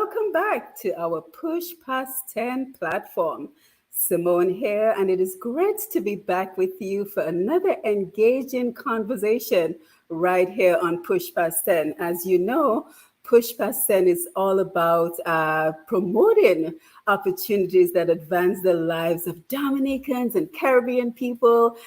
welcome back to our Push Past 10 platform. Simone here, and it is great to be back with you for another engaging conversation right here on Push Past 10. As you know, Push Past 10 is all about promoting opportunities that advance the lives of Dominicans and Caribbean people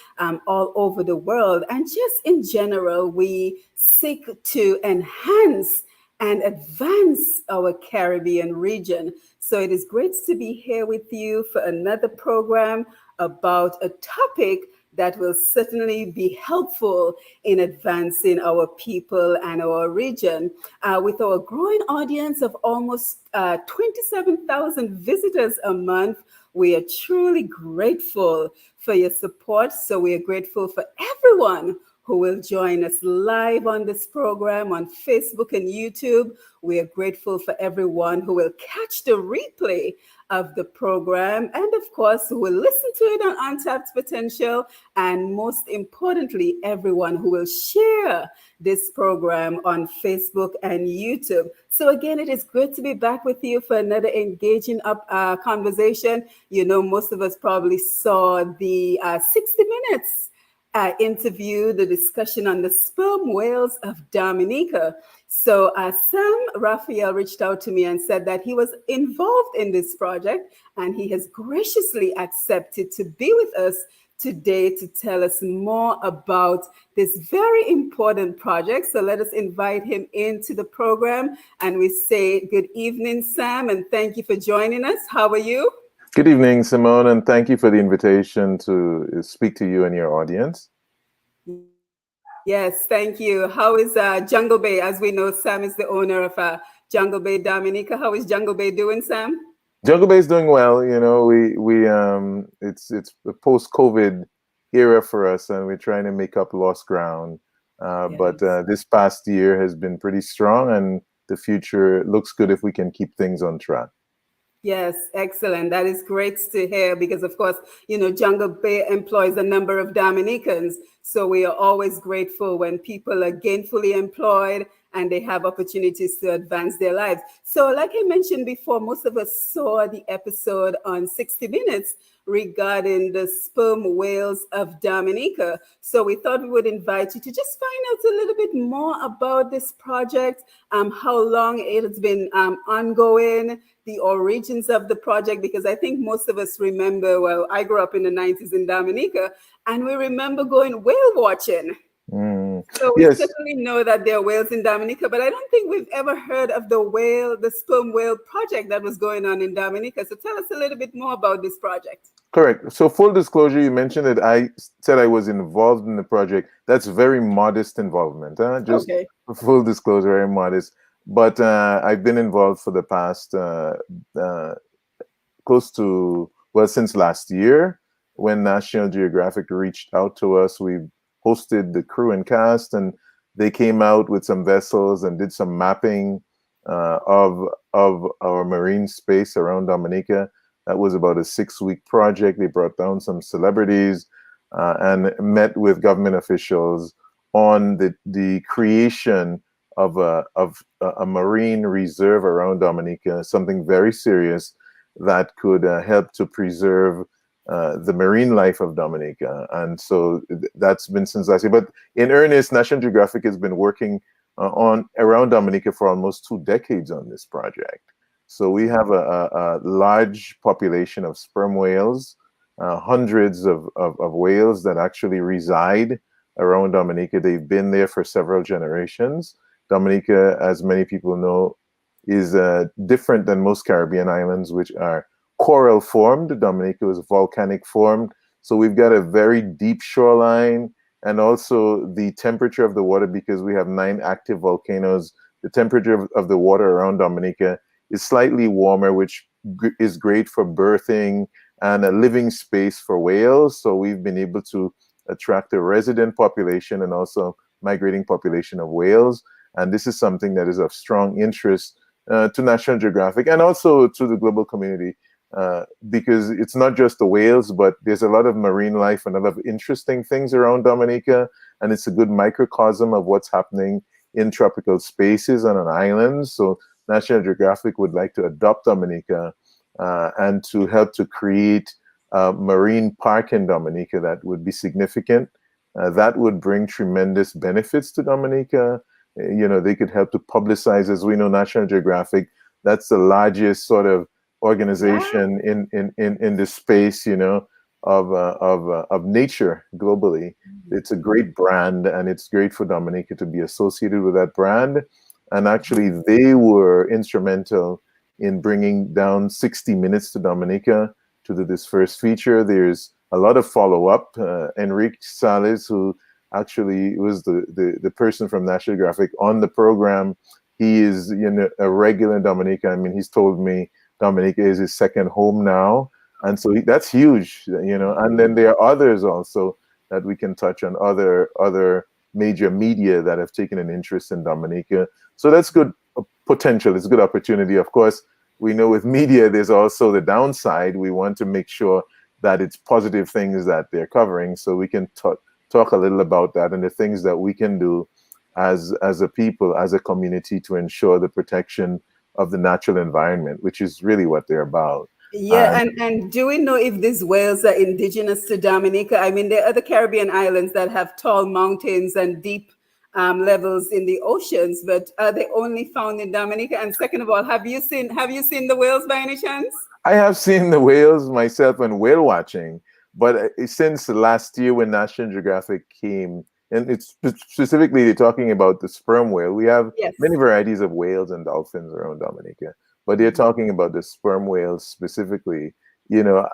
all over the world. And just in general, we seek to enhance and advance our Caribbean region. So it is great to be here with you for another program about a topic that will certainly be helpful in advancing our people and our region. With our growing audience of almost 27,000 visitors a month, we are truly grateful for your support. So we are grateful for everyone who will join us live on this program on Facebook and YouTube. We are grateful for everyone who will catch the replay of the program, and of course, who will listen to it on Untapped Potential, and most importantly, everyone who will share this program on Facebook and YouTube. So again, it is good to be back with you for another engaging conversation. You know, most of us probably saw the 60 Minutes interview, the discussion on the sperm whales of Dominica. So Sam Raphael reached out to me and said that he was involved in this project, and he has graciously accepted to be with us today to tell us more about this very important project. So let us invite him into the program, and we say good evening, Sam, and thank you for joining us. How are you? Good evening, Simone, and thank you for the invitation to speak to you and your audience. Yes, thank you. How is Jungle Bay? As we know, Sam is the owner of Jungle Bay Dominica. How is Jungle Bay doing, Sam? Jungle Bay is doing well. You know, it's a post-COVID era for us, and we're trying to make up lost ground. Yes. But this past year has been pretty strong, and the future looks good if we can keep things on track. Yes, excellent. That is great to hear because, of course, you know, Jungle Bay employs a number of Dominicans. So we are always grateful when people are gainfully employed and they have opportunities to advance their lives. So like I mentioned before, most of us saw the episode on 60 Minutes regarding the sperm whales of Dominica. So we thought we would invite you to just find out a little bit more about this project, how long it has been ongoing, the origins of the project, because I think most of us remember, well, I grew up in the 90s in Dominica, and we remember going whale watching. So we certainly know that there are whales in Dominica, but I don't think we've ever heard of the sperm whale project that was going on in Dominica. So tell us a little bit more about this project. Correct. So full disclosure, you mentioned that I said I was involved in the project. That's very modest involvement. Just okay. Full disclosure, very modest. But I've been involved for the past since last year, when National Geographic reached out to us. We hosted the crew and cast, and they came out with some vessels and did some mapping of our marine space around Dominica. That was about a 6-week project. They brought down some celebrities and met with government officials on the creation of a marine reserve around Dominica, something very serious that could help to preserve the marine life of Dominica. And so that's been since last year. But in earnest, National Geographic has been working around Dominica for almost 2 decades on this project. So we have a large population of sperm whales, hundreds of whales that actually reside around Dominica. They've been there for several generations. Dominica, as many people know, is different than most Caribbean islands, which are coral formed. Dominica was volcanic formed. So we've got a very deep shoreline, and also the temperature of the water, because we have 9 active volcanoes. The temperature of the water around Dominica is slightly warmer, which is great for birthing and a living space for whales. So we've been able to attract a resident population and also migrating population of whales. And this is something that is of strong interest to National Geographic and also to the global community, because it's not just the whales, but there's a lot of marine life and a lot of interesting things around Dominica, and it's a good microcosm of what's happening in tropical spaces on an island. So National Geographic would like to adopt Dominica and to help to create a marine park in Dominica that would be significant. That would bring tremendous benefits to Dominica. They could help to publicize, as we know, National Geographic. That's the largest sort of Yeah. organization in the space, of nature globally. It's a great brand, and it's great for Dominica to be associated with that brand. And actually, they were instrumental in bringing down 60 Minutes to Dominica to do this first feature. There's a lot of follow up. Enrique Sales, who actually was the person from National Geographic on the program, he is a regular in Dominica. I mean, he's told me Dominica is his second home now, and so that's huge. And then there are others also that we can touch on, other major media that have taken an interest in Dominica. So that's good potential. It's a good opportunity. Of course, we know with media, there's also the downside. We want to make sure that it's positive things that they're covering. So we can talk a little about that and the things that we can do as a people, as a community, to ensure the protection of the natural environment, which is really what they're about. Yeah, and do we know if these whales are indigenous to Dominica? I mean, there are other Caribbean islands that have tall mountains and deep levels in the oceans, but are they only found in Dominica? And second of all, have you seen the whales by any chance? I have seen the whales myself and whale watching, but since last year when National Geographic came, and it's specifically they're talking about the sperm whale. We have Yes. many varieties of whales and dolphins around Dominica, but they're talking about the sperm whales specifically.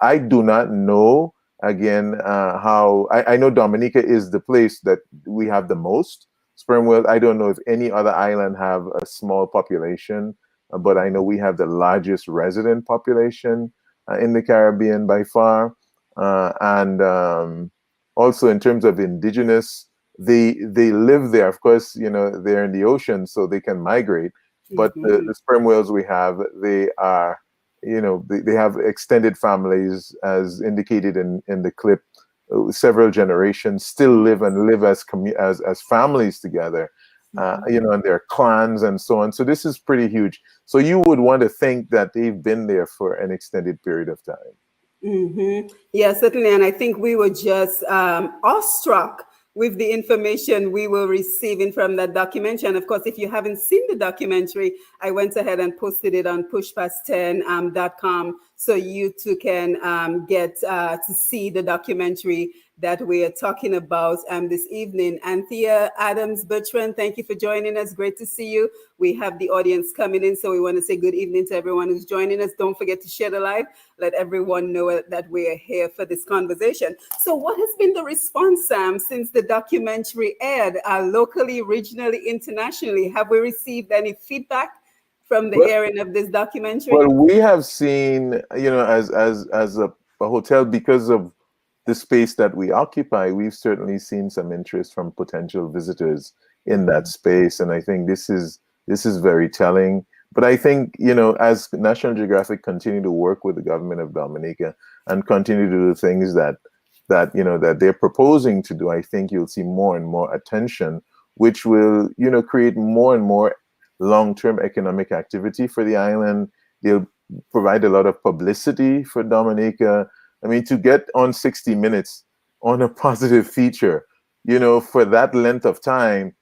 I do not know again how I know Dominica is the place that we have the most sperm whales. I don't know if any other island have a small population, but I know we have the largest resident population in the Caribbean by far. And also in terms of indigenous, they live there. Of course, they're in the ocean, so they can migrate. But the sperm whales we have, they are, they have extended families, as indicated in the clip. Several generations still live and live as families together. And their clans and so on. So this is pretty huge. So you would want to think that they've been there for an extended period of time. Yeah, certainly. And I think we were just awestruck with the information we were receiving from that documentary. And of course, if you haven't seen the documentary, I went ahead and posted it on pushpast10.com so you too can get to see the documentary that we are talking about this evening. Anthea Adams Bertrand, thank you for joining us. Great to see you. We have the audience coming in, so we want to say good evening to everyone who's joining us. Don't forget to share the live. Let everyone know that we are here for this conversation. So what has been the response, Sam, since the documentary aired locally, regionally, internationally? Have we received any feedback from the airing of this documentary? Well, we have seen, as a hotel, because of the space that we occupy, we've certainly seen some interest from potential visitors in that space, and I think this is very telling. But I think, as National Geographic continue to work with the government of Dominica and continue to do the things that they're proposing to do, I think you'll see more and more attention, which will, create more and more long-term economic activity for the island. They'll provide a lot of publicity for Dominica. I mean, to get on 60 Minutes on a positive feature, for that length of time,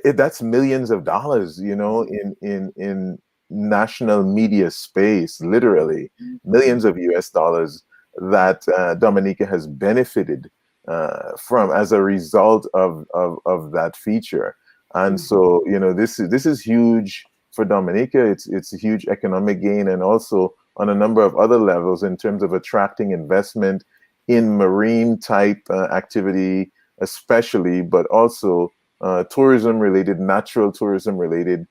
that's millions of dollars, in national media space, literally millions of US dollars that Dominica has benefited from as a result of that feature. And so, this is huge for Dominica. It's a huge economic gain, and also on a number of other levels in terms of attracting investment in marine type activity, especially, but also tourism related, natural tourism related.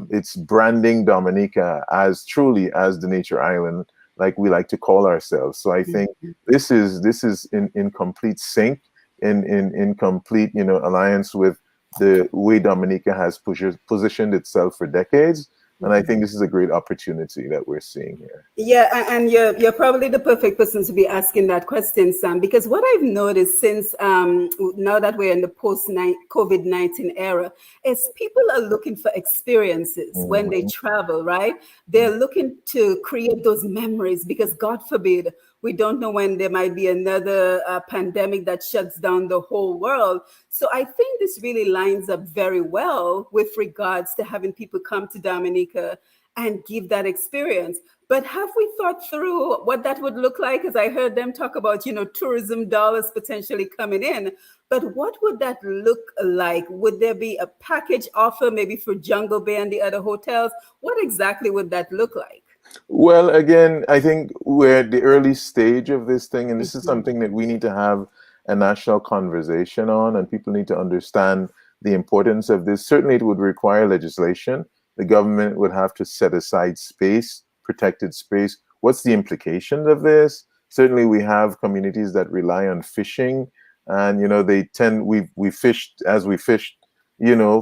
It's branding Dominica as truly as the nature island, like we like to call ourselves. So I think this is in complete sync, in complete alliance with the way Dominica has positioned itself for decades. And I think this is a great opportunity that we're seeing here. Yeah, and you're probably the perfect person to be asking that question, Sam, because what I've noticed since now that we're in the post COVID-19 era is people are looking for experiences when they Mhm. travel, right? They're looking to create those memories because God forbid, we don't know when there might be another pandemic that shuts down the whole world. So I think this really lines up very well with regards to having people come to Dominica and give that experience. But have we thought through what that would look like? Because I heard them talk about, tourism dollars potentially coming in. But what would that look like? Would there be a package offer maybe for Jungle Bay and the other hotels? What exactly would that look like? Well, again, I think we're at the early stage of this thing, and this is Mhm. something that we need to have a national conversation on, and people need to understand the importance of this. Certainly, it would require legislation. The government would have to set aside space, protected space. What's the implications of this? Certainly, we have communities that rely on fishing, and they tend we fished as we fished,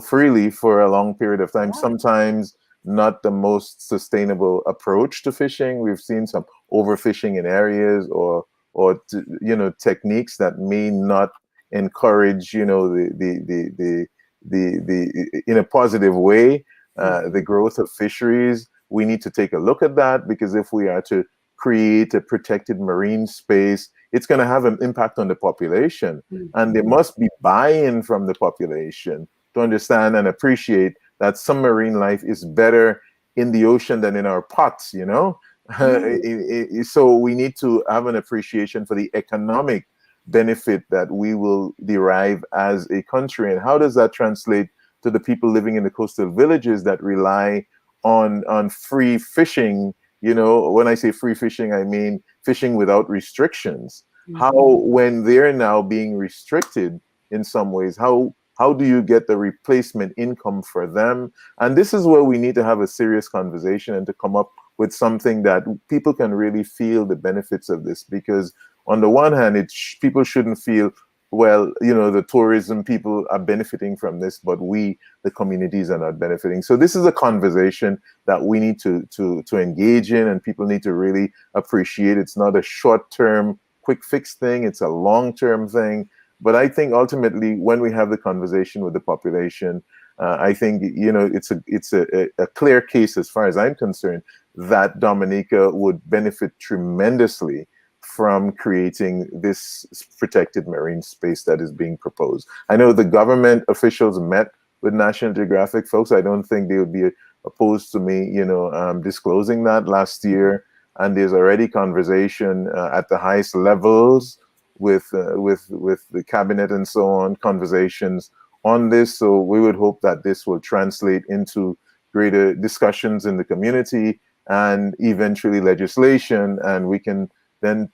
freely for a long period of time. Yeah. Sometimes not the most sustainable approach to fishing. We've seen some overfishing in areas or techniques that may not encourage the in a positive way the Mhm. growth of fisheries. We need to take a look at that because if we are to create a protected marine space, it's going to have an impact on the population, and there Mhm. must be buy-in from the population to understand and appreciate that some marine life is better in the ocean than in our pots. Right. So we need to have an appreciation for the economic benefit that we will derive as a country. And how does that translate to the people living in the coastal villages that rely on free fishing? When I say free fishing, I mean fishing without restrictions. How, Mhm. when they're now being restricted in some ways, how do you get the replacement income for them? And this is where we need to have a serious conversation and to come up with something that people can really feel the benefits of this. Because on the one hand, people shouldn't feel, well, the tourism people are benefiting from this, but we, the communities, are not benefiting. So this is a conversation that we need to engage in, and people need to really appreciate. It's not a short-term, quick fix thing. It's a long-term thing. But I think ultimately, when we have the conversation with the population, I think it's a clear case, as far as I'm concerned, that Dominica would benefit tremendously from creating this protected marine space that is being proposed. I know the government officials met with National Geographic folks. I don't think they would be opposed to me, disclosing that last year. And there's already conversation at the highest levels with the cabinet and so on, conversations on this. So we would hope that this will translate into greater discussions in the community and eventually legislation, and we can then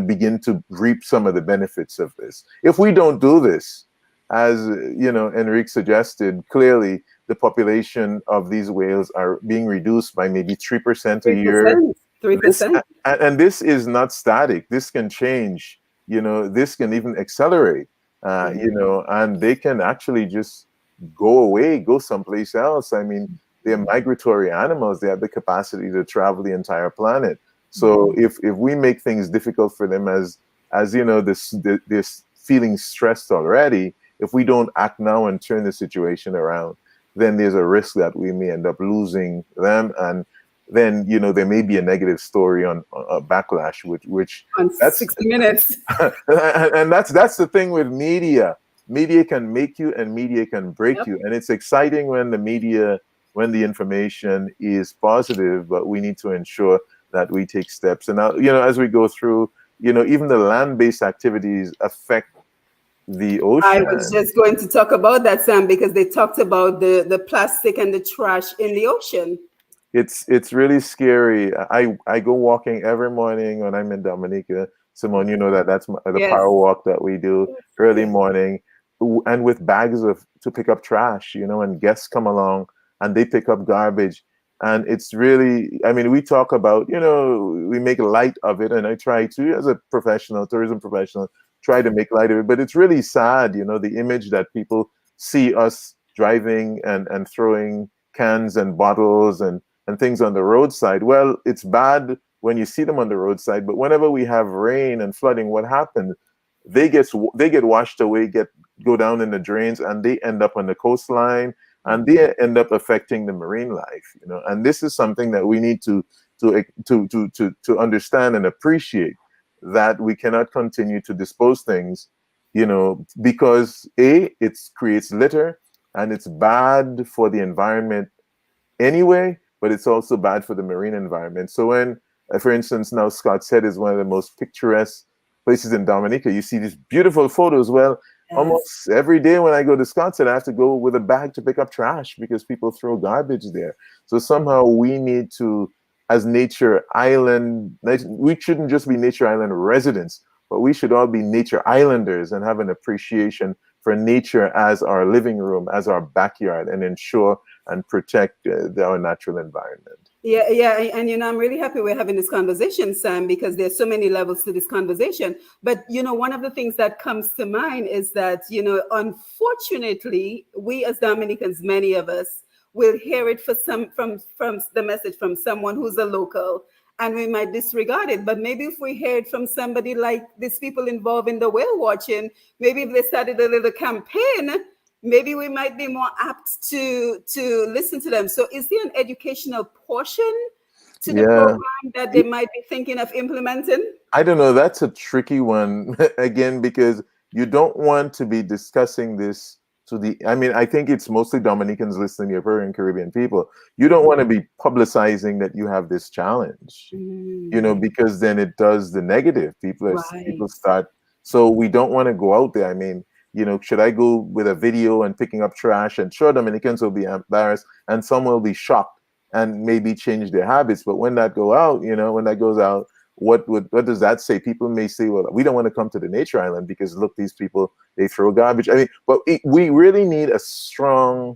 begin to reap some of the benefits of this. If we don't do this, as Enrique suggested, clearly the population of these whales are being reduced by maybe 3% a year. 3%. This 3%. and this is not static. This can change. This can even accelerate. And they can actually just go away, go someplace else. I mean, they're migratory animals. They have the capacity to travel the entire planet. So if we make things difficult for them, as this feeling stressed already, if we don't act now and turn the situation around, then there's a risk that we may end up losing them, and then there may be a negative story on a backlash, which On that's 60 Minutes. and that's the thing with media. Media can make you and media can break Yep. you, and it's exciting when the information is positive, but we need to ensure that we take steps. And now, as we go through, even the land-based activities affect the I was ocean. just going to talk about that, Sam, because they talked about the plastic and the trash in the ocean. It's really scary. I go walking every morning when I'm in Dominica. Simone, you know that's the Yes. power walk that we do Yes. early Yes. morning, and with bags of to pick up trash. And guests come along and they pick up garbage, and it's really. I mean, we talk about we make light of it, and I try to, as a professional, tourism professional, try to make light of it. But it's really sad, the image that people see us driving and throwing cans and bottles and things on the roadside. Well, it's bad when you see them on the roadside, but whenever we have rain and flooding, what happens? They get washed away, go down in the drains, and they end up on the coastline, and they end up affecting the marine life. And this is something that we need to understand and appreciate, that we cannot continue to dispose things, because it creates litter, and it's bad for the environment anyway, but it's also bad for the marine environment. So when, for instance, now Scott's Head is one of the most picturesque places in Dominica. You see these beautiful photos. Well, Yes. almost every day when I go to Scott's Head, I have to go with a bag to pick up trash because people throw garbage there. So somehow we need to, as nature island, we shouldn't just be nature island residents, but we should all be nature islanders and have an appreciation for nature as our living room, as our backyard, and ensure and protect our natural environment. Yeah, yeah, and I'm really happy we're having this conversation, Sam, because there's so many levels to this conversation. But one of the things that comes to mind is that unfortunately, we as Dominicans, many of us, will hear it from the message from someone who's a local, and we might disregard it. But maybe if we hear it from somebody like these people involved in the whale watching, maybe if they started a little campaign, maybe we might be more apt to listen to them. So is there an educational portion to the Yeah. program that they might be thinking of implementing? I don't know. That's a tricky one again, because you don't want to be discussing this I mean, I think it's mostly Dominicans listening, European Caribbean people. You don't want to be publicizing that you have this challenge, because then it does the negative. People Right. start. So we don't want to go out there. I mean, should I go with a video and picking up trash? And sure, Dominicans will be embarrassed, and some will be shocked and maybe change their habits. But when that goes out, what does that say? People may say, well, we don't want to come to the nature island because look, these people, they throw garbage. I mean, but we really need a strong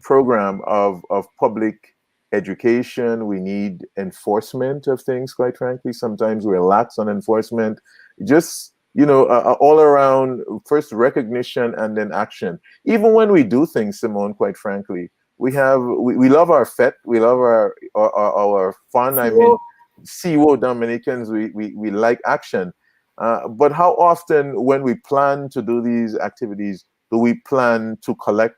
program of public education. We need enforcement of things, quite frankly. Sometimes we're lax on enforcement. Just all around, first recognition and then action. Even when we do things, Simone, quite frankly, we love our fete, we love our fun. I mean, CWO Dominicans, we like action. But how often, when we plan to do these activities, do we plan to collect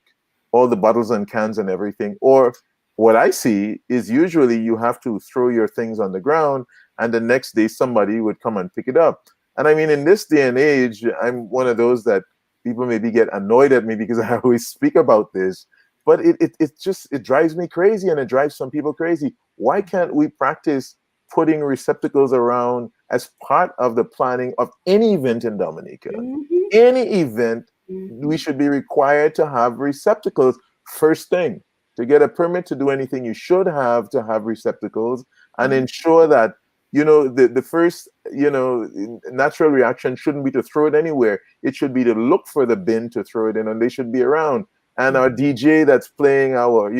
all the bottles and cans and everything? Or what I see is usually you have to throw your things on the ground, and the next day somebody would come and pick it up. And I mean, in this day and age, I'm one of those that people maybe get annoyed at me because I always speak about this, but it drives me crazy, and it drives some people crazy. Why can't we practice putting receptacles around as part of the planning of any event in Dominica? Any event, we should be required to have receptacles first thing. To get a permit to do anything, you should have to have receptacles, and ensure that the first natural reaction shouldn't be to throw it anywhere. It should be to look for the bin to throw it in, and they should be around. And our DJ that's playing our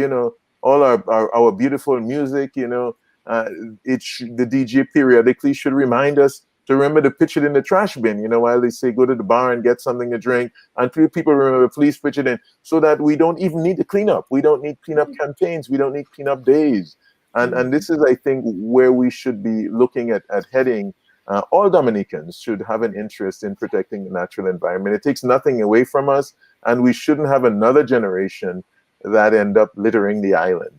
all our beautiful music, the DJ periodically should remind us to remember to pitch it in the trash bin, while they say go to the bar and get something to drink. And people remember, please pitch it in, so that we don't even need to clean up. We don't need cleanup campaigns. We don't need cleanup days. And this is, I think, where we should be looking at heading. All Dominicans should have an interest in protecting the natural environment. It takes nothing away from us, and we shouldn't have another generation that end up littering the island,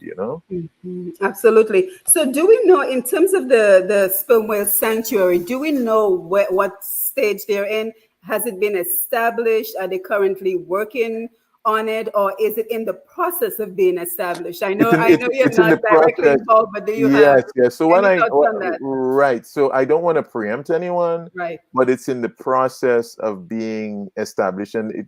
Absolutely. So do we know, in terms of the sperm whale sanctuary, do we know what stage they're in? Has it been established? Are they currently working on it, or is it in the process of being established? I know you're it's in not the directly process. involved, but do you have Yes. So any thoughts on that? right. So I don't want to preempt anyone, Right. but it's in the process of being established. And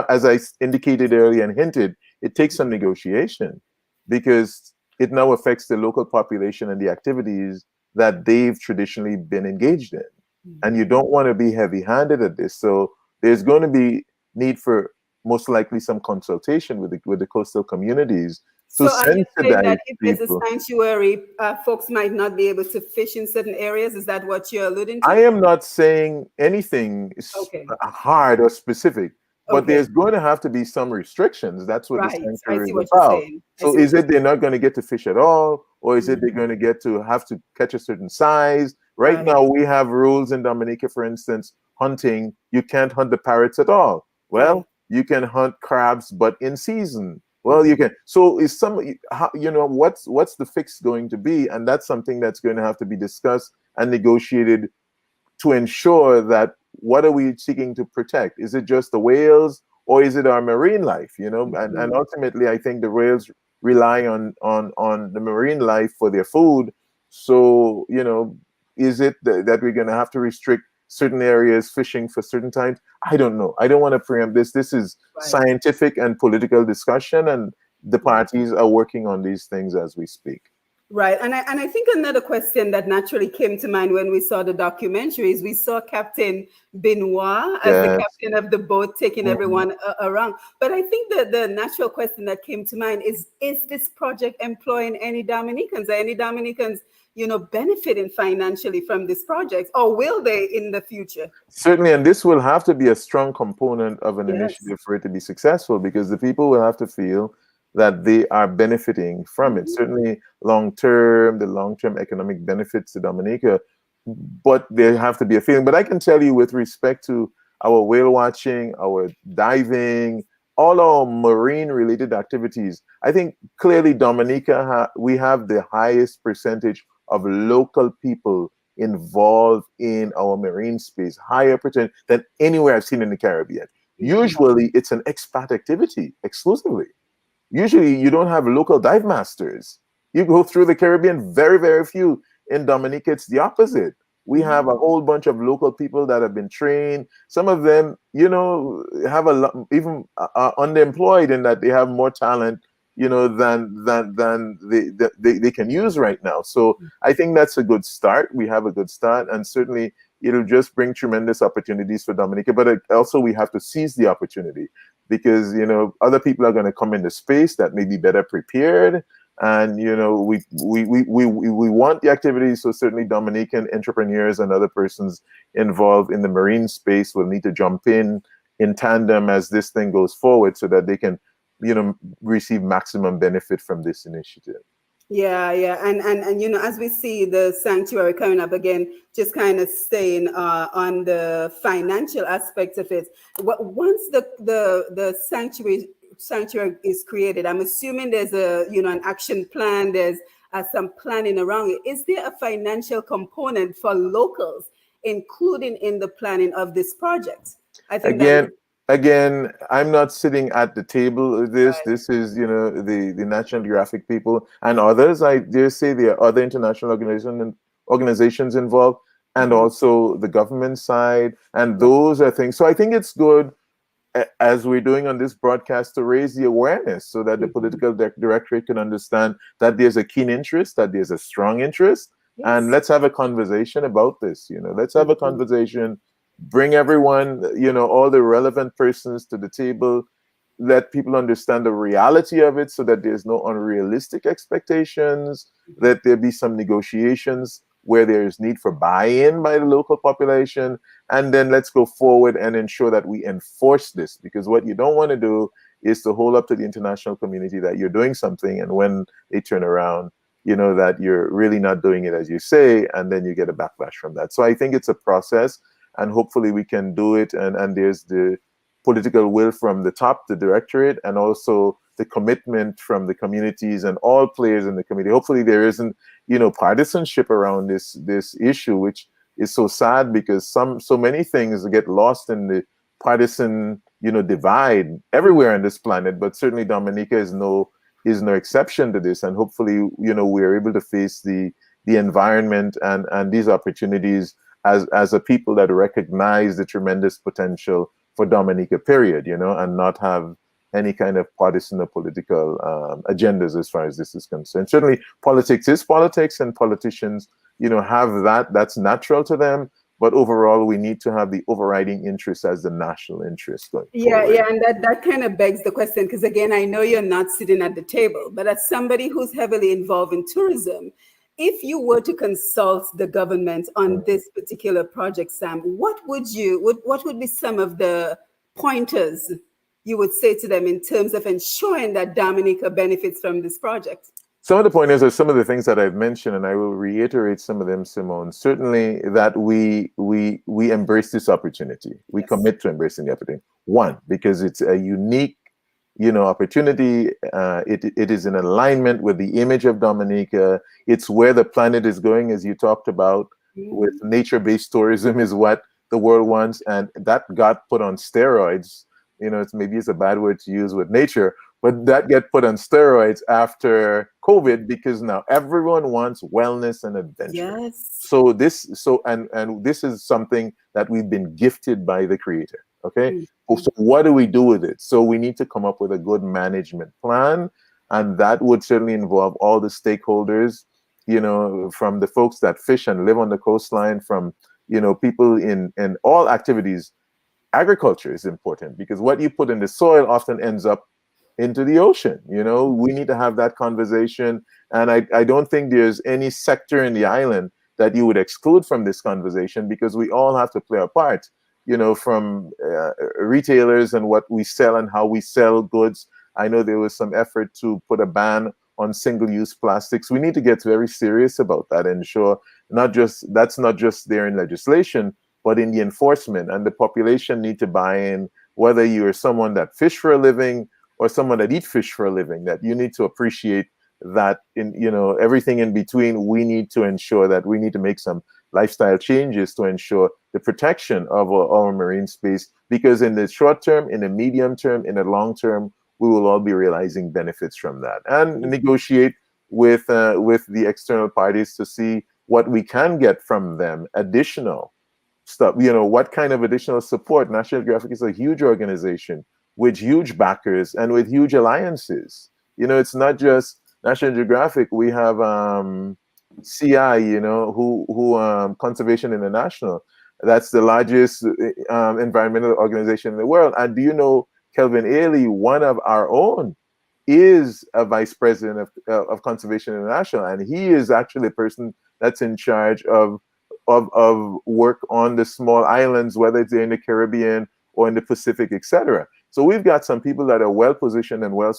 as I indicated earlier and hinted, it takes some negotiation, because it now affects the local population and the activities that they've traditionally been engaged in. And you don't want to be heavy-handed at this. So there's going to be need for most likely some consultation with the coastal communities to So are you saying sensitize that if there's a people. sanctuary, folks might not be able to fish in certain areas? Is that what you're alluding I to? am not saying anything Okay. hard or specific, but Okay. there's going to have to be some restrictions. That's what the Right. I sanctuary see is what you're about. saying. I So see what is you're it they're saying. not going to get to fish at all, or is it they're Mhm. going to get to have to catch a certain size? Right Right. now, we have rules in Dominica, for instance, hunting. You can't hunt the parrots at all. Yeah. Well, you can hunt crabs, but in season. Well, you Mhm. can. So is some, what's the fix going to be? And that's something that's going to have to be discussed and negotiated to ensure that what are we seeking to protect? Is it just the whales or is it our marine life? And Mhm. ultimately, I think the whales rely on the marine life for their food. So, is it that we're going to have to restrict certain areas fishing for certain times? I don't know. I don't want to preempt this. This is Right. scientific and political discussion, and the Mhm. parties are working on these things as we speak. Right. And I think another question that naturally came to mind when we saw the documentaries, we saw Captain Benoit as the Yes. captain of the boat taking Mhm. everyone around. But I think that the natural question that came to mind is this project employing any Dominicans? Are any Dominicans, benefiting financially from this project? Or will they in the future? Certainly, and this will have to be a strong component of an Yes. initiative for it to be successful because the people will have to feel that they are benefiting from it. Mhm. Certainly, the long term economic benefits to Dominica, but there have to be a feeling. But I can tell you, with respect to our whale watching, our diving, all our marine related activities, I think clearly Dominica, we have the highest percentage of local people involved in our marine space, higher percent than anywhere I've seen in the Caribbean. Mhm. Usually, it's an expat activity exclusively. Usually, you don't have local dive masters. You go through the Caribbean, very, very few. In Dominica, it's the opposite. We have a whole bunch of local people that have been trained. Some of them, have a lot, even are underemployed in that they have more talent, than they can use right now. So I think that's a good start. We have a good start, and certainly it'll just bring tremendous opportunities for Dominica. But also, we have to seize the opportunity because other people are going to come into space that may be better prepared, and we want the activities. So certainly Dominican entrepreneurs and other persons involved in the marine space will need to jump in tandem as this thing goes forward so that they can receive maximum benefit from this initiative. Yeah, yeah, and as we see the sanctuary coming up again, just kind of staying on the financial aspect of it. Once the sanctuary is created, I'm assuming there's an action plan. There's some planning around it. Is there a financial component for locals, including in the planning of this project? I think that again again, I'm not sitting at the table of this. right. This is the National Geographic people and others. I dare say there are other international organizations involved, and Mhm. also the government side, and Right. those are things. So I think it's good, as we're doing on this broadcast, to raise the awareness so that the Mhm. political directorate can understand that there's a keen interest, that there's a strong interest, and Yes. let's have a conversation about this. Let's have a Mhm. conversation, bring everyone, all the relevant persons to the table, let people understand the reality of it so that there's no unrealistic expectations, that there be some negotiations where there is need for buy-in by the local population, and then let's go forward and ensure that we enforce this, because what you don't want to do is to hold up to the international community that you're doing something, and when they turn around, that you're really not doing it as you say, and then you get a backlash from that. So I think it's a process, and hopefully we can do it, and there's the political will from the top, the directorate, and also the commitment from the communities and all players in the community. Hopefully there isn't, partisanship around this issue, which is so sad because so many things get lost in the partisan, divide everywhere on this planet. But certainly Dominica is no exception to this. And hopefully, we're able to face the environment and these opportunities as a people that recognize the tremendous potential for Dominica, period, and not have any kind of partisan or political agendas as far as this is concerned. Certainly, politics is politics, and politicians, have that's natural to them. But overall, we need to have the overriding interest as the national interest going Yeah, forward. yeah, and that kind of begs the question because again, I know you're not sitting at the table, but as somebody who's heavily involved in tourism, if you were to consult the government on Mm. this particular project, Sam, what would be some of the pointers you would say to them in terms of ensuring that Dominica benefits from this project? Some of the pointers are some of the things that I've mentioned, and I will reiterate some of them, Simone. Certainly, that we embrace this opportunity. We Yes. commit to embracing the opportunity. One, because it's a unique, opportunity. It is in alignment with the image of Dominica. It's where the planet is going, as you talked about, with Mhm. nature-based tourism is what the world wants, and that got put on steroids. It's a bad word to use with nature, but that get put on steroids after COVID because now everyone wants wellness and adventure. Yes. So this is something that we've been gifted by the Creator. Okay, Mhm. so what do we do with it? So we need to come up with a good management plan, and that would certainly involve all the stakeholders. From the folks that fish and live on the coastline, from people in all activities. Agriculture is important because what you put in the soil often ends up into the ocean. We need to have that conversation. And I don't think there's any sector in the island that you would exclude from this conversation because we all have to play our part, from retailers and what we sell and how we sell goods. I know there was some effort to put a ban on single-use plastics. We need to get very serious about that and ensure that's not just there in legislation, but in the enforcement, and the population need to buy in, whether you're someone that fish for a living or someone that eat fish for a living, that you need to appreciate that in, everything in between. We need to ensure that we need to make some lifestyle changes to ensure the protection of our marine space, because in the short term, in the medium term, in the long term, we will all be realizing benefits from that, and negotiate with the external parties to see what we can get from them additional stuff. What kind of additional support. National Geographic is a huge organization with huge backers and with huge alliances. It's not just National Geographic. We have CI, who Conservation International. That's the largest environmental organization in the world. And do you know Kelvin Ailey, one of our own, is a vice president of Conservation International, and he is actually a person that's in charge of work on the small islands, whether it's in the Caribbean or in the Pacific, etc. So we've got some people that are well positioned and well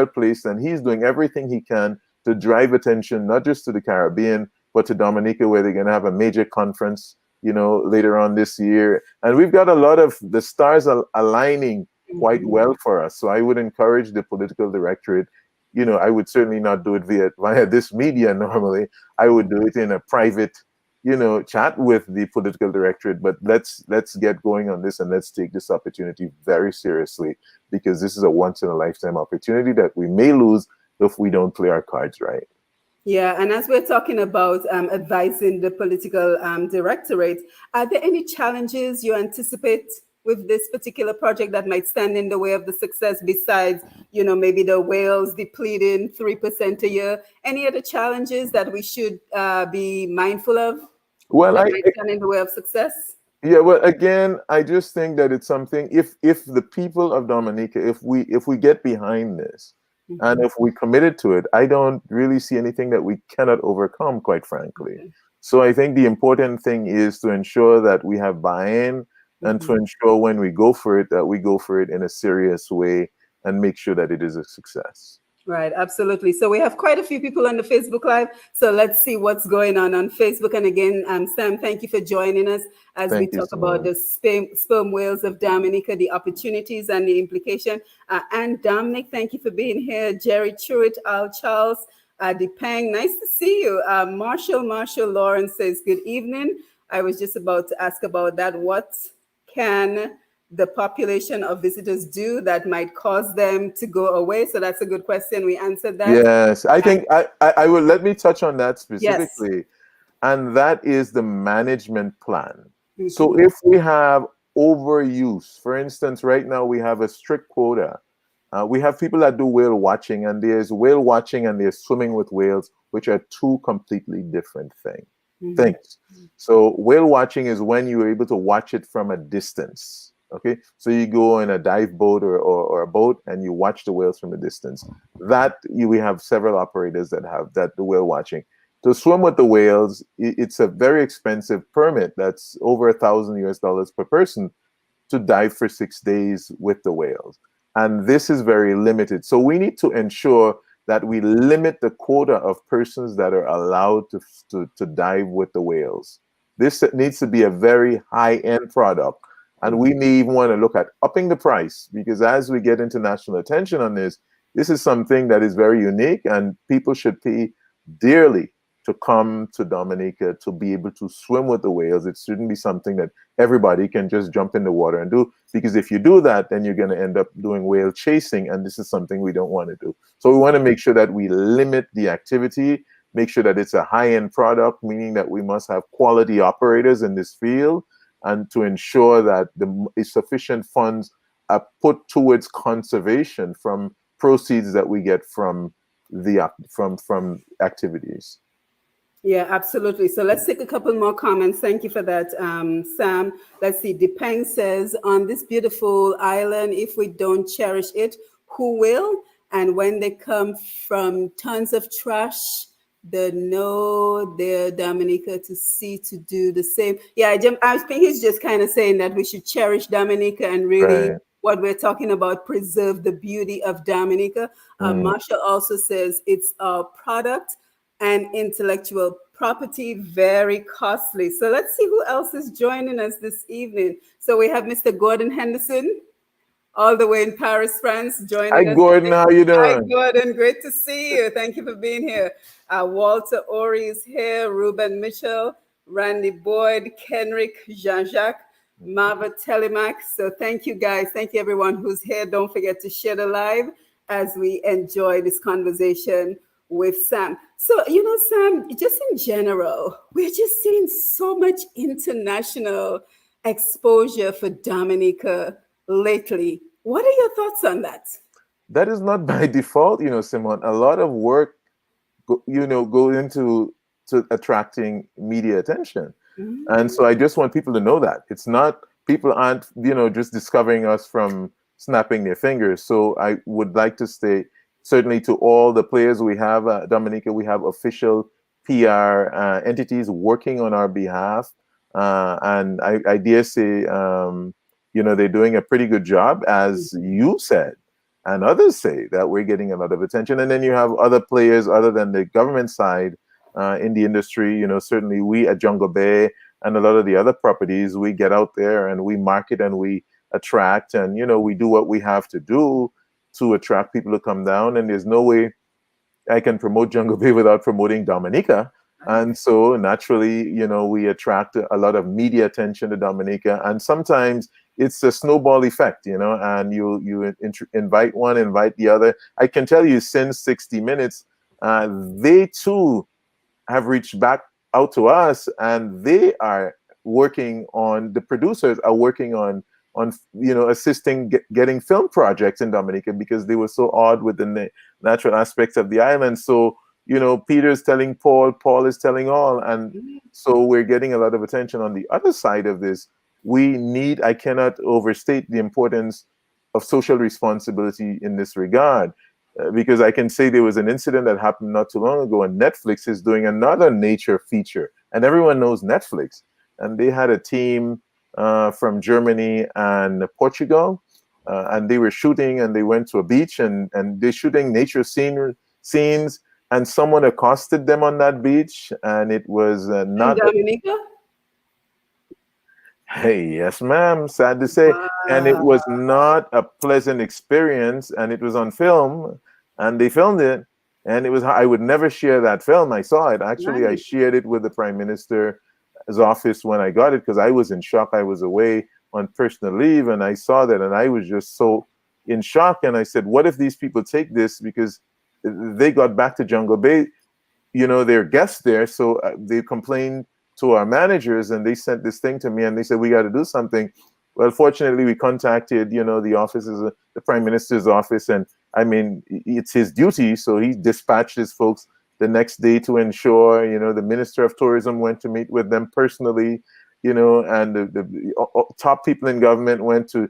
placed, and he's doing everything he can to drive attention not just to the Caribbean but to Dominica, where they're going to have a major conference, later on this year. And we've got a lot of the stars aligning quite well for us. So I would encourage the political directorate. I would certainly not do it via this media normally. I would do it in a private chat with the political directorate, but let's get going on this, and let's take this opportunity very seriously, because this is a once in a lifetime opportunity that we may lose if we don't play our cards right. Yeah, and as we're talking about advising the political directorate, are there any challenges you anticipate with this particular project that might stand in the way of the success, besides, maybe the whales depleting 3% a year? Any other challenges that we should be mindful of Well, that might stand in the way of success? yeah, well, again, I just think that it's something. If the people of Dominica, if we get behind this, and if we committed to it, I don't really see anything that we cannot overcome, quite frankly. Okay. So I think the important thing is to ensure that we have buy-in, and to ensure when we go for it, that we go for it in a serious way and make sure that it is a success. Right, absolutely. So we have quite a few people on the Facebook Live. So let's see what's going on Facebook. And again, Sam, thank you for joining us as we Thank you, talk about Simone. the sperm whales of Dominica, the opportunities and the implication. And Dominic, thank you for being here. Jerry Truitt, Al Charles, Depang, nice to see you. Marshall Lawrence says, good evening. I was just about to ask about that. What can the population of visitors do that might cause them to go away? So that's a good question. We answered that. Yes, I think I will, let me touch on that Yes. specifically, and that is the management plan. So Mhm. if we have overuse, for instance, right now we have a strict quota. We have people that do whale watching, and there's whale watching and there's swimming with whales, which are two completely different Mhm. things. So whale watching is when you're able to watch it from a distance. Okay, so you go in a dive boat or a boat and you watch the whales from a distance. We have several operators that have that, the whale watching. To swim with the whales, it's a very expensive permit. That's over $1,000 US per person to dive for 6 days with the whales. And this is very limited. So we need to ensure that we limit the quota of persons that are allowed to dive with the whales. This needs to be a very high-end product. And we may even want to look at upping the price, because as we get international attention on this is something that is very unique, and people should pay dearly to come to Dominica to be able to swim with the whales. It shouldn't be something that everybody can just jump in the water and do, because if you do that, then you're going to end up doing whale chasing, and this is something we don't want to do. So we want to make sure that we limit the activity, make sure that it's a high-end product, meaning that we must have quality operators in this field, and to ensure that the sufficient funds are put towards conservation from proceeds that we get from the from activities. Yeah, absolutely. So let's take a couple more comments. Thank you for that, Sam. Let's see. Depeng says, on this beautiful island, if we don't cherish it, who will? And when they come from tons of trash, they know their Dominica to see to do the same. Yeah, I think he's just kind of saying that we should cherish Dominica and really Right. what we're talking about, preserve the beauty of Dominica. Mm. Marsha also says it's a product and intellectual property, very costly. So let's see who else is joining us this evening. So we have Mr. Gordon Henderson, all the way in Paris, France, Hi, joining us Gordon. today. How you Hi, doing? Gordon. Great to see you. Thank you for being here. Walter Ori is here, Ruben Mitchell, Randy Boyd, Kenrick, Jean-Jacques, Marva Telemac. So thank you, guys. Thank you, everyone who's here. Don't forget to share the live as we enjoy this conversation with Sam. So, Sam, just in general, we're just seeing so much international exposure for Dominica lately. What are your thoughts on that? That is not by default, Simon. A lot of work, go into to attracting media attention. And so I just want people to know that it's not, people aren't, just discovering us from snapping their fingers. So I would like to say, certainly to all the players we have, Dominica, we have official PR entities working on our behalf. And I dare say, they're doing a pretty good job, as you said, and others say that we're getting a lot of attention. And then you have other players other than the government side in the industry. Certainly we at Jungle Bay and a lot of the other properties, we get out there and we market and we attract, and we do what we have to do to attract people to come down. And there's no way I can promote Jungle Bay without promoting Dominica. And so naturally, we attract a lot of media attention to Dominica, and sometimes it's a snowball effect, and you invite one, invite the other. I can tell you, since 60 Minutes, they too have reached back out to us, and they are working on, the producers are working on assisting getting film projects in Dominica, because they were so awed with the natural aspects of the island. So Peter's telling Paul, Paul is telling all, and so we're getting a lot of attention. On the other side of this, I cannot overstate the importance of social responsibility in this regard. Because I can say there was an incident that happened not too long ago, and Netflix is doing another nature feature, and everyone knows Netflix. And they had a team from Germany and Portugal, and they were shooting, and they went to a beach, and they're shooting nature scenes, and someone accosted them on that beach, and it was In not. Dominica? Hey, yes, ma'am. Sad to say. And it was Wow. not a pleasant experience. And it was on film, and they filmed it. And it was, I would never share that film. I saw it. Actually, I Right. shared it with the Prime Minister's office when I got it, because I was in shock. I was away on personal leave, and I saw that, and I was just so in shock. And I said, what if these people take this? Because they got back to Jungle Bay, they're guests there. So they complained to our managers, and they sent this thing to me, and they said, we got to do something. Well, fortunately, we contacted, the offices, the Prime Minister's office, and I mean, it's his duty. So he dispatched his folks the next day to ensure, the Minister of Tourism went to meet with them personally, and the top people in government went to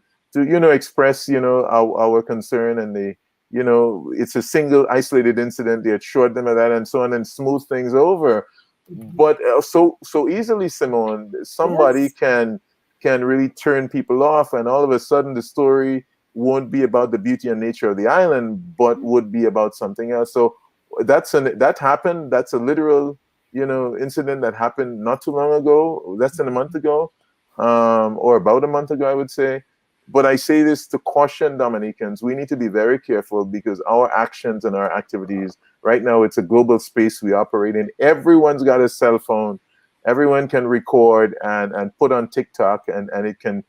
express, our concern, and they, it's a single isolated incident. They assured them of that, and so on, and smooth things over. But so easily, Simone, somebody Yes. can can really turn people off, and all of a sudden the story won't be about the beauty and nature of the island, but would be about something else. So that happened. That's a literal, incident that happened not too long ago, less than a month ago, or about a month ago, I would say. But I say this to caution Dominicans. We need to be very careful because our actions and our activities right now, it's a global space we operate in. Everyone's got a cell phone. Everyone can record and put on TikTok, and it can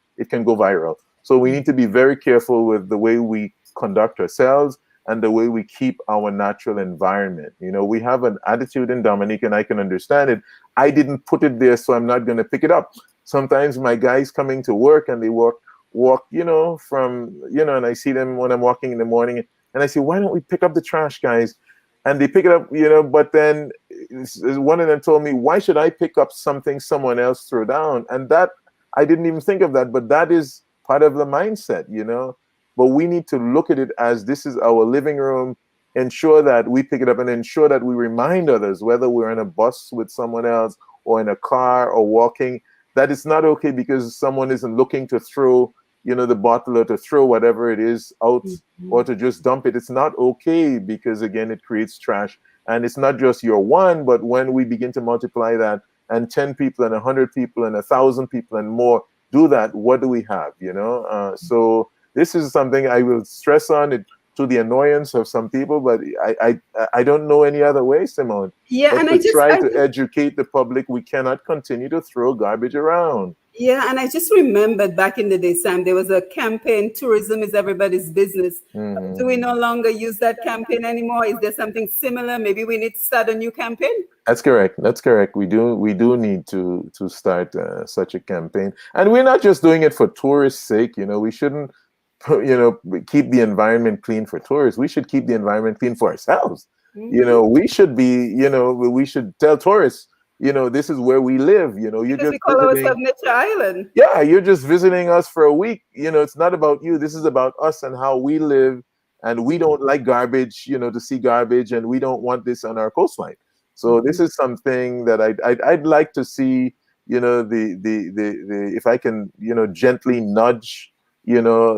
go viral. So we need to be very careful with the way we conduct ourselves and the way we keep our natural environment. We have an attitude in Dominica, and I can understand it. I didn't put it there, so I'm not going to pick it up. Sometimes my guys coming to work and they walk, and I see them when I'm walking in the morning, and I say, why don't we pick up the trash, guys? And they pick it up, but then one of them told me, why should I pick up something someone else threw down? And that, I didn't even think of that, but that is part of the mindset, but we need to look at it as this is our living room, ensure that we pick it up and ensure that we remind others, whether we're in a bus with someone else or in a car or walking, that it's not okay because someone isn't looking to throw, the bottle or to throw whatever it is out or to just dump it. It's not okay because, again, it creates trash. And it's not just your one, but when we begin to multiply that and 10 people and 100 people and 1,000 people and more do that, what do we have, So this is something I will stress on it to the annoyance of some people, but I don't know any other way, Simone. Yeah, But and to try to educate the public, we cannot continue to throw garbage around. Yeah, and I just remembered back in the day, Sam, there was a campaign, tourism is everybody's business. Do we no longer use that campaign anymore? Is there something similar? Maybe we need to start a new campaign? That's correct. That's correct. We do need to start such a campaign. And we're not just doing it for tourists' sake. We shouldn't keep the environment clean for tourists. We should keep the environment clean for ourselves. We should be, we should tell tourists, this is where we live. You're Because just we call visiting. ourselves Nature Island. Yeah, you're just visiting us for a week. It's not about you. This is about us and how we live. And we don't like garbage, to see garbage, and we don't want this on our coastline. So this is something that I'd like to see, the if I can, gently nudge,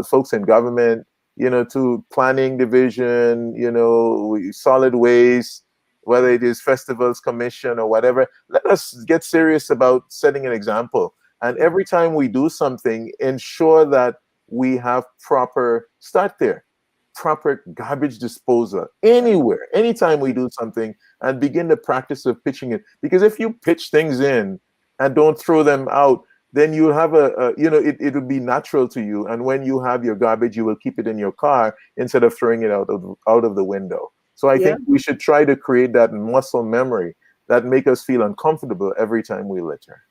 folks in government, to planning division, solid waste, whether it is festivals commission or whatever. Let us get serious about setting an example. And every time we do something, ensure that we have proper garbage disposal anywhere, anytime we do something, and begin the practice of pitching it. Because if you pitch things in and don't throw them out, then you have it'll be natural to you. And when you have your garbage, you will keep it in your car instead of throwing it out of the window. So I think we should try to create that muscle memory that make us feel uncomfortable every time we litter.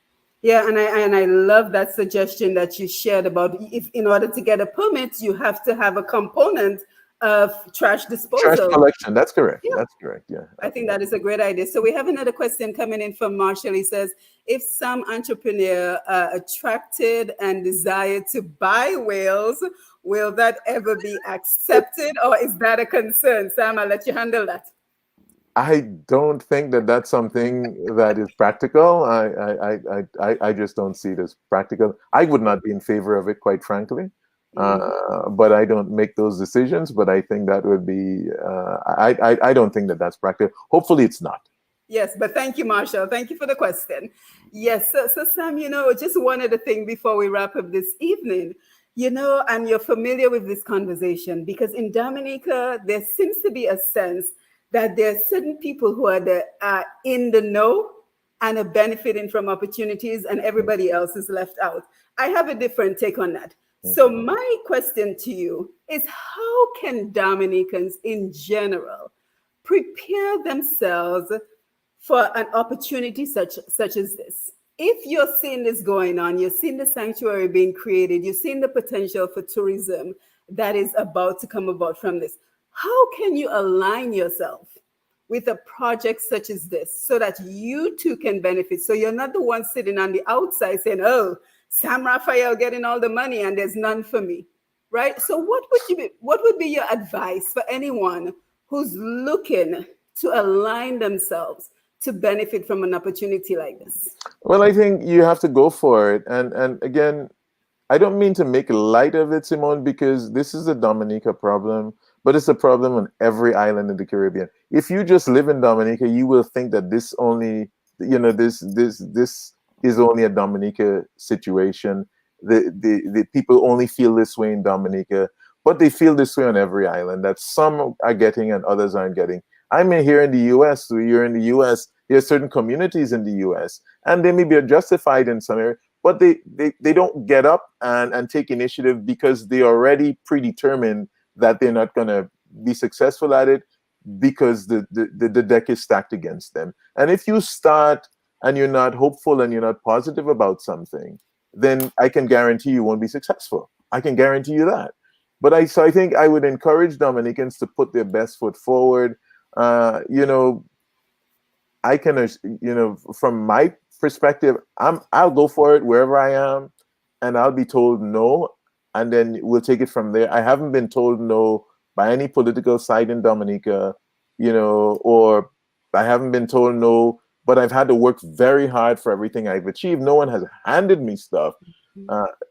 Yeah, and I love that suggestion that you shared about if in order to get a permit, you have to have a component of trash Trash disposal. collection. That's correct. Yeah. That's correct. Yeah. I think that is a great idea. So we have another question coming in from Marshall. He says, if some entrepreneur attracted and desired to buy whales, will that ever be accepted, or is that a concern? Sam, I'll let you handle that. I don't think that that's something that is practical. I just don't see it as practical. I would not be in favor of it, quite frankly. But I don't make those decisions. But I think that would be. I don't think that that's practical. Hopefully, it's not. Yes, but thank you, Marshall. Thank you for the question. Yes, so Sam, just one other thing before we wrap up this evening. And you're familiar with this conversation because in Dominica, there seems to be a sense that there are certain people who are in the know and are benefiting from opportunities, and everybody else is left out. I have a different take on that. So my question to you is, how can Dominicans in general prepare themselves for an opportunity such as this? If you're seeing this going on, you're seeing the sanctuary being created, you're seeing the potential for tourism that is about to come about from this, how can you align yourself with a project such as this so that you too can benefit? So you're not the one sitting on the outside saying, oh, Sam Raphael getting all the money and there's none for me, right? So what would be your advice for anyone who's looking to align themselves to benefit from an opportunity like this? Well, I think you have to go for it. And again, I don't mean to make light of it, Simone, because this is a Dominica problem, but it's a problem on every island in the Caribbean. If you just live in Dominica, you will think that this only, this is only a Dominica situation. The people only feel this way in Dominica, but they feel this way on every island. That some are getting and others aren't getting. I mean, here in the U.S., you're in the U.S. There are certain communities in the U.S. and they may be justified in some areas, but they don't get up and take initiative because they already predetermined that they're not going to be successful at it because the deck is stacked against them. And if you start and you're not hopeful and you're not positive about something, then I can guarantee you won't be successful. I can guarantee you that. But I think I would encourage Dominicans to put their best foot forward. You know, I can, from my perspective, I'll go for it wherever I am, and I'll be told no, and then we'll take it from there. I haven't been told no by any political side in Dominica, or I haven't been told no, but I've had to work very hard for everything I've achieved. No one has handed me stuff.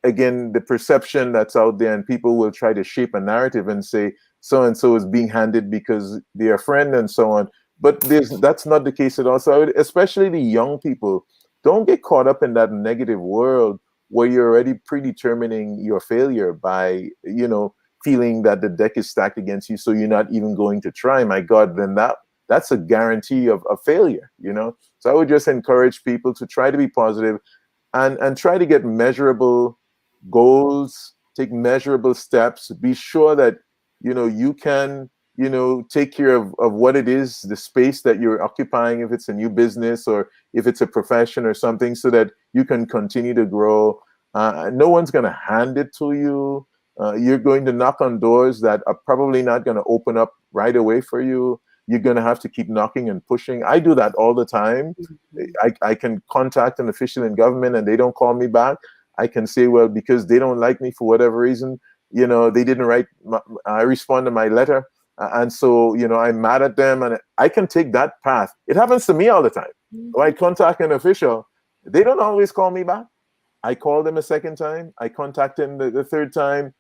Again, the perception that's out there, and people will try to shape a narrative and say so and so is being handed because they're a friend and so on. But that's not the case at all. So I would, especially the young people, don't get caught up in that negative world where you're already predetermining your failure by, feeling that the deck is stacked against you, so you're not even going to try. My God, then that's a guarantee of failure, So I would just encourage people to try to be positive and try to get measurable goals, take measurable steps, be sure that, you can, take care of what it is, the space that you're occupying, if it's a new business or if it's a profession or something, so that you can continue to grow. No one's going to hand it to you. You're going to knock on doors that are probably not going to open up right away for you. You're going to have to keep knocking and pushing. I do that all the time. I can contact an official in government and they don't call me back. I can say, well, because they don't like me for whatever reason, they didn't I respond to my letter. And so, I'm mad at them, and I can take that path. It happens to me all the time. When I contact an official, they don't always call me back. I call them a second time. I contact them the third time.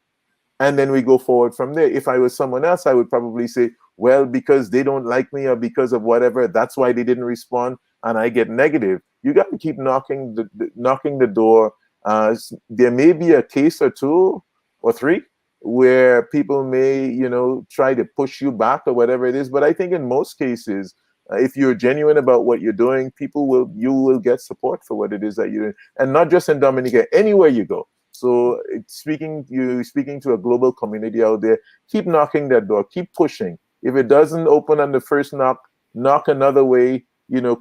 And then we go forward from there. If I was someone else, I would probably say, well, because they don't like me or because of whatever, that's why they didn't respond, and I get negative. You got to keep knocking the door. There may be a case or two or three where people may, try to push you back or whatever it is. But I think in most cases, if you're genuine about what you're doing, you will get support for what it is that you're doing, and not just in Dominica, anywhere you go. So speaking to a global community out there, keep knocking that door, keep pushing. If it doesn't open on the first knock another way,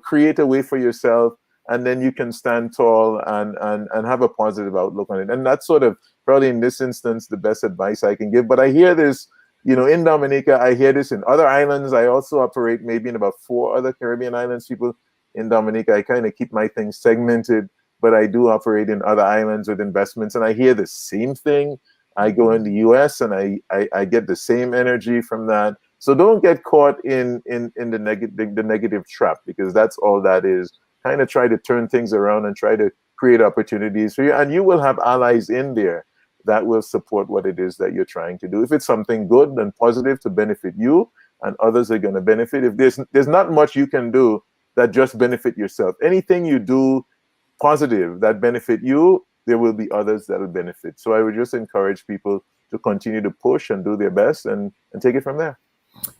create a way for yourself, and then you can stand tall and have a positive outlook on it. And that's sort of probably in this instance the best advice I can give. But I hear this, in Dominica, I hear this in other islands. I also operate maybe in about 4 other Caribbean islands. People in Dominica, I kind of keep my things segmented, but I do operate in other islands with investments, and I hear the same thing. I go in the US and I get the same energy from that. So don't get caught in the negative trap, because that's all that is. Kind of try to turn things around and try to create opportunities for you, and you will have allies in there that will support what it is that you're trying to do. If it's something good and positive to benefit you, and others are going to benefit. If there's not much you can do that just benefit yourself. Anything you do positive that benefit you, there will be others that will benefit. So I would just encourage people to continue to push and do their best and take it from there.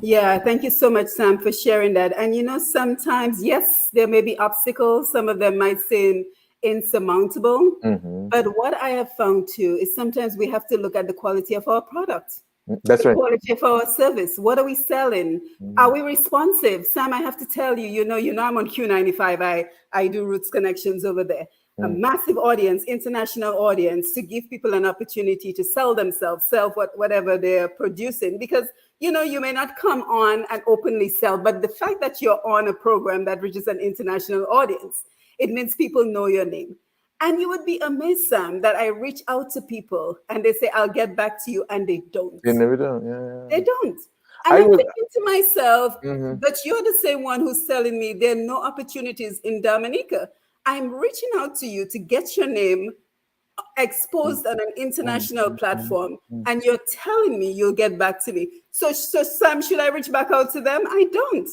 Yeah, thank you so much, Sam, for sharing that. And sometimes, yes, there may be obstacles. Some of them might seem insurmountable. Mm-hmm. But what I have found too is sometimes we have to look at the quality of our product. That's The right. quality of our service. What are we selling? Are we responsive? Sam, I have to tell you, I'm on Q95. I do Roots Connections over there. A massive audience, international audience, to give people an opportunity to sell themselves, whatever they're producing. Because, you may not come on and openly sell, but the fact that you're on a program that reaches an international audience, it means people know your name. And you would be amazed, Sam, that I reach out to people and they say, I'll get back to you, and they don't. You never do. Yeah. They don't. And I I'm was. thinking to myself, Mhm. but you're the same one who's telling me there are no opportunities in Dominica. I'm reaching out to you to get your name exposed on an international platform, and you're telling me you'll get back to me. So Sam, should I reach back out to them? I don't.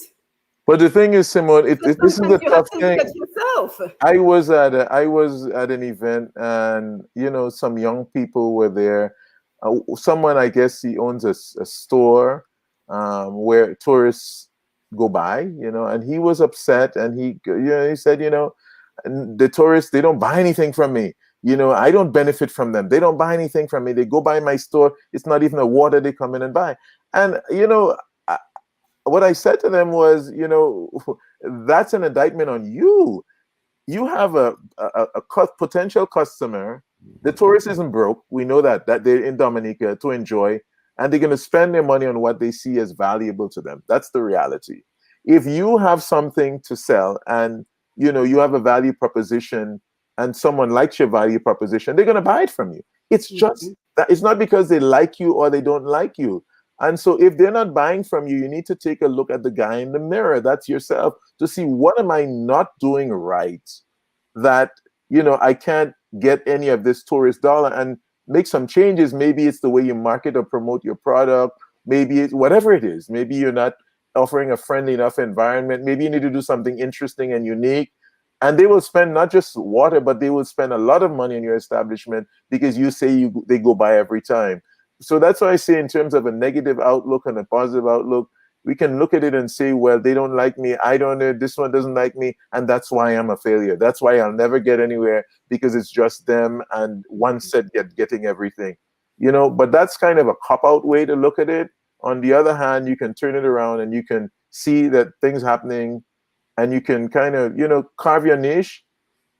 But the thing is, Simone, So this is sometimes the you have tough to look at thing. yourself. I was at an event, and some young people were there. Someone, I guess, he owns a store where tourists go by, and he was upset, and he said, the tourists, they don't buy anything from me. I don't benefit from them. They don't buy anything from me. They go by my store. It's not even a water they come in and buy. And what I said to them was, that's an indictment on you. You have a potential customer. The tourist isn't broke. We know that they're in Dominica to enjoy, and they're going to spend their money on what they see as valuable to them. That's the reality. If you have something to sell, and you have a value proposition, and someone likes your value proposition, they're going to buy it from you. It's just that it's not because they like you or they don't like you. And so if they're not buying from you, you need to take a look at the guy in the mirror. That's yourself, to see, what am I not doing right, that I can't get any of this tourist dollar, and make some changes. Maybe it's the way you market or promote your product. Maybe it's whatever it is. Maybe you're not offering a friendly enough environment. Maybe you need to do something interesting and unique. And they will spend not just water, but they will spend a lot of money in your establishment because you say they go by every time. So that's why I say, in terms of a negative outlook and a positive outlook, we can look at it and say, well, they don't like me. I don't know. This one doesn't like me. And that's why I'm a failure. That's why I'll never get anywhere, because it's just them and one set getting everything. But that's kind of a cop-out way to look at it. On the other hand, you can turn it around and you can see that things happening, and you can kind of, carve your niche.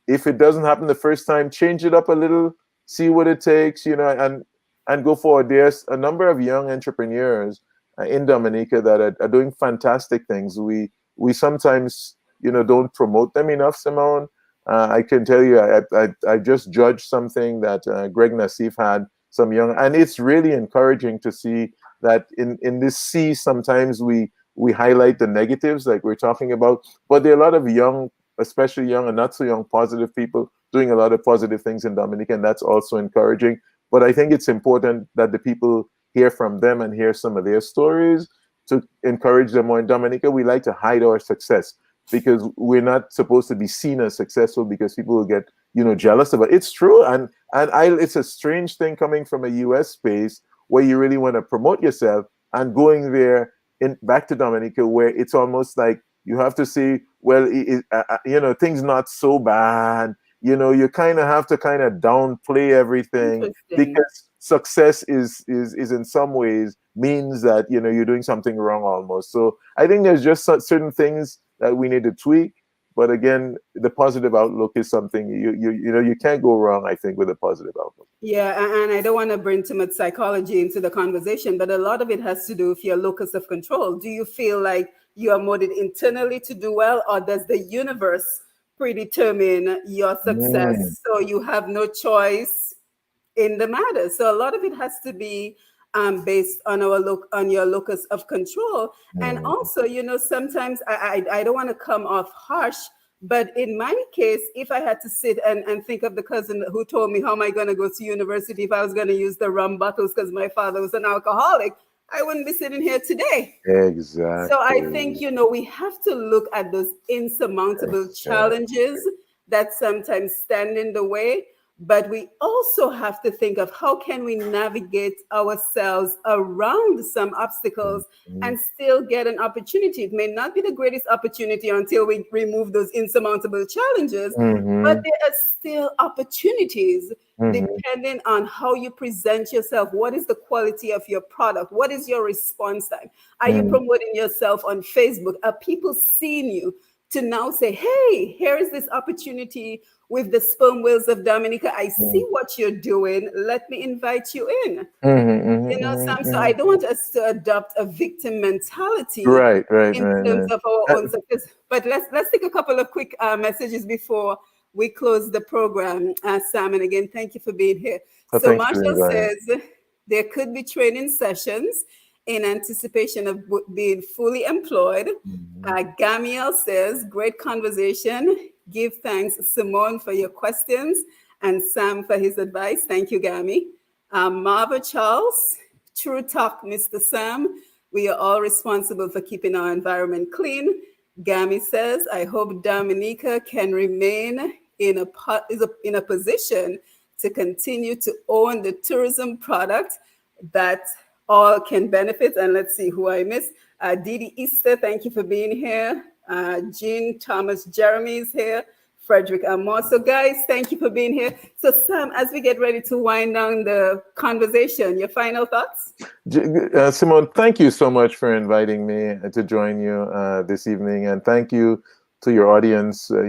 If it doesn't happen the first time, change it up a little, see what it takes, and go forward. There's a number of young entrepreneurs in Dominica that are doing fantastic things. We sometimes don't promote them enough, Simone. I can tell you, I just judged something that Greg Nassif had, some young, and it's really encouraging to see that in this sea, sometimes we highlight the negatives like we're talking about, but there are a lot of young, especially young and not so young, positive people doing a lot of positive things in Dominica, and that's also encouraging. But I think it's important that the people hear from them and hear some of their stories to encourage them more. In Dominica, we like to hide our success because we're not supposed to be seen as successful, because people will get jealous of it. It's true, it's a strange thing coming from a US space where you really want to promote yourself, and going there back to Dominica, where it's almost like you have to say, well, things not so bad. You kind of have to kind of downplay everything, Interesting. because success is in some ways means that you're doing something wrong almost. So I think there's just certain things that we need to tweak. But again, the positive outlook is something you can't go wrong, I think, with a positive outlook. Yeah, and I don't want to bring too much psychology into the conversation, but a lot of it has to do with your locus of control. Do you feel like you are molded internally to do well, or does the universe predetermine your Mm, success? So you have no choice in the matter. So a lot of it has to be based on on your locus of control. And mm, also, sometimes I don't want to come off harsh, but in my case, if I had to sit and think of the cousin who told me how am I going to go to university if I was going to use the rum bottles because my father was an alcoholic, I wouldn't be sitting here today. So I think, exactly. we have to look at those insurmountable Exactly. challenges that sometimes stand in the way, but we also have to think of how can we navigate ourselves around some obstacles Mm, and still get an opportunity. It may not be the greatest opportunity until we remove those insurmountable challenges, but mhm, there are still opportunities mhm, depending on how you present yourself. What is the quality of your product? What is your response time? Are you mhm, promoting yourself on Facebook? Are people seeing you to now say, hey, here is this opportunity with the Sperm Whales of Dominica. I see mhm, what you're doing. Let me invite you in. mhm, mhm, Sam, so I mhm. don't want us to adopt a victim mentality Right, right, in right, terms right. of our Uh, own success. But let's take a couple of quick messages before we close the program, Sam. And again, thank you for being here. So thanks for Marshall inviting. says there could be training sessions in anticipation of being fully employed. Gamiel says, great conversation. Give thanks, Simone, for your questions and Sam for his advice. Thank you, Gami. Marva Charles, true talk, Mr. Sam. We are all responsible for keeping our environment clean. Gami says, I hope Dominica can remain in a position to continue to own the tourism product that all can benefit. And let's see who I missed. Didi Easter, thank you for being here. Jean Thomas Jeremy is here. Frederick Amor. So guys, thank you for being here. So Sam, as we get ready to wind down the conversation, your final thoughts? Simone, thank you so much for inviting me to join you this evening, and thank you to your audience, for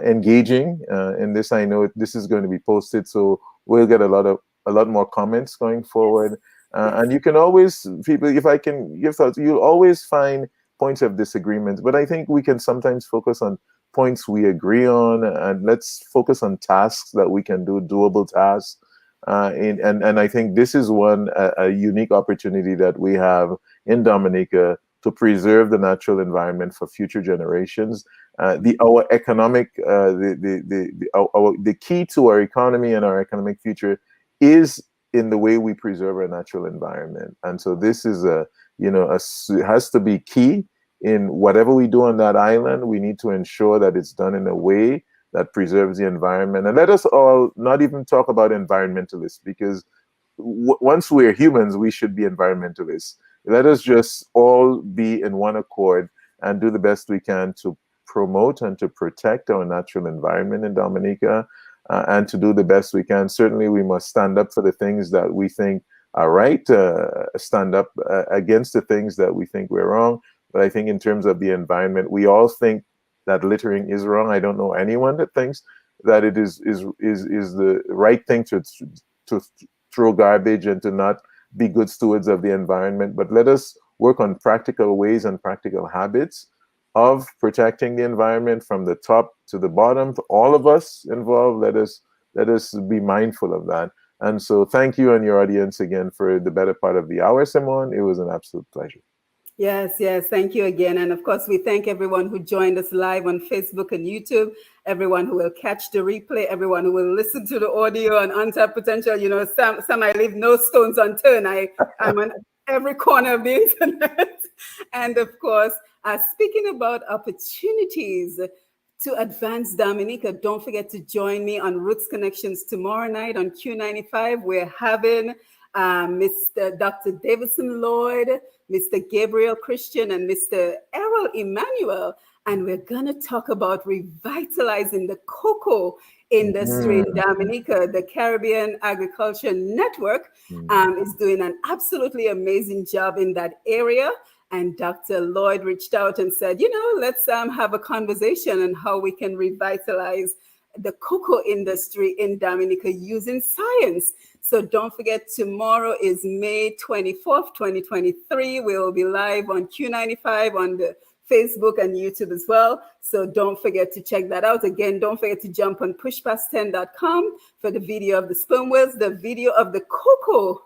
engaging in this. I know this is going to be posted, so we'll get a lot more comments going forward. And you can always, people, if I can give thoughts, you'll always find points of disagreement, but I think we can sometimes focus on points we agree on, and let's focus on tasks that we can do, doable tasks. And I think this is a unique opportunity that we have in Dominica to preserve the natural environment for future generations. Our economic, the key to our economy and our economic future is in the way we preserve our natural environment. And so this is it has to be key in whatever we do on that island. We need to ensure that it's done in a way that preserves the environment. And let us all not even talk about environmentalists, because once we're humans, we should be environmentalists. Let us just all be in one accord and do the best we can to promote and to protect our natural environment in Dominica, and to do the best we can. Certainly, we must stand up for the things that we think are right, stand up against the things that we think we're wrong. But I think in terms of the environment, we all think that littering is wrong. I don't know anyone that thinks that it is the right thing to throw garbage and to not be good stewards of the environment. But let us work on practical ways and practical habits of protecting the environment from the top to the bottom. For all of us involved, let us be mindful of that. And so thank you and your audience again for the better part of the hour, Simone. It was an absolute pleasure. Yes, thank you again. And of course, we thank everyone who joined us live on Facebook and YouTube, everyone who will catch the replay, everyone who will listen to the audio on Untapped Potential. Sam, I leave no stones unturned. I'm on every corner of the internet. And of course, speaking about opportunities to advance Dominica, don't forget to join me on Roots Connections tomorrow night on Q95. We're having Mr. Dr. Davidson Lloyd, Mr. Gabriel Christian, and Mr. Errol Emmanuel. And we're going to talk about revitalizing the cocoa industry in Dominica. The Caribbean Agriculture Network is doing an absolutely amazing job in that area. And Dr. Lloyd reached out and said, let's have a conversation on how we can revitalize the cocoa industry in Dominica using science. So don't forget, tomorrow is May 24th, 2023. We will be live on Q95 on the Facebook and YouTube as well. So don't forget to check that out. Again, don't forget to jump on pushpast10.com for the video of the sperm whales. The video of the cocoa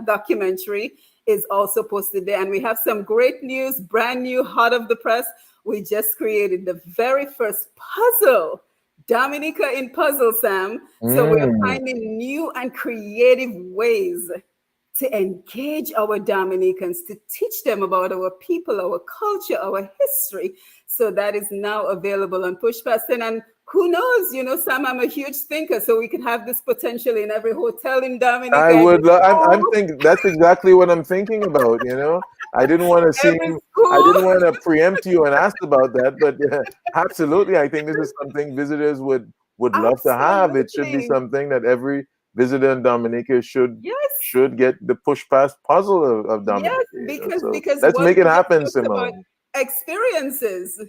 documentary is also posted there. And we have some great news, brand new, hot off the press. We just created the very first puzzle, Dominica in Puzzle, Sam. So we're finding new and creative ways to engage our Dominicans, to teach them about our people, our culture, our history. So that is now available on Pushpast 10. And who knows, Sam, I'm a huge thinker, so we could have this potential in every hotel in Dominica. I'm thinking, that's exactly what I'm thinking about, I didn't want to preempt you and ask about that, but absolutely, I think this is something visitors would love to have. It should be something that every visitor in Dominica should get the push past puzzle of Dominica. Yes, because let's make it happen, Simone. Experiences.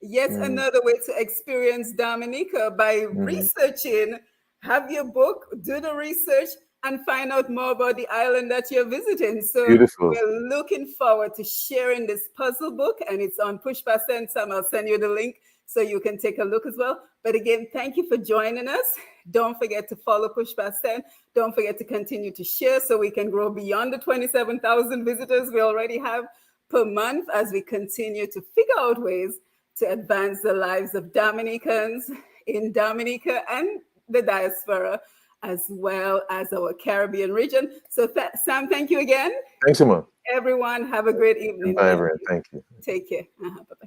Yet another way to experience Dominica by researching. Have your book, do the research, and find out more about the island that you're visiting. So beautiful. We're looking forward to sharing this puzzle book, and it's on Pushpast 10. Sam, I'll send you the link so you can take a look as well. But again, thank you for joining us. Don't forget to follow Push Past 10. Don't forget to continue to share so we can grow beyond the 27,000 visitors we already have per month as we continue to figure out ways to advance the lives of Dominicans in Dominica and the diaspora, as well as our Caribbean region. So Sam, thank you again. Thanks, Simone. Everyone, have a great evening. Bye, everyone. Thank you. Take care. Bye-bye.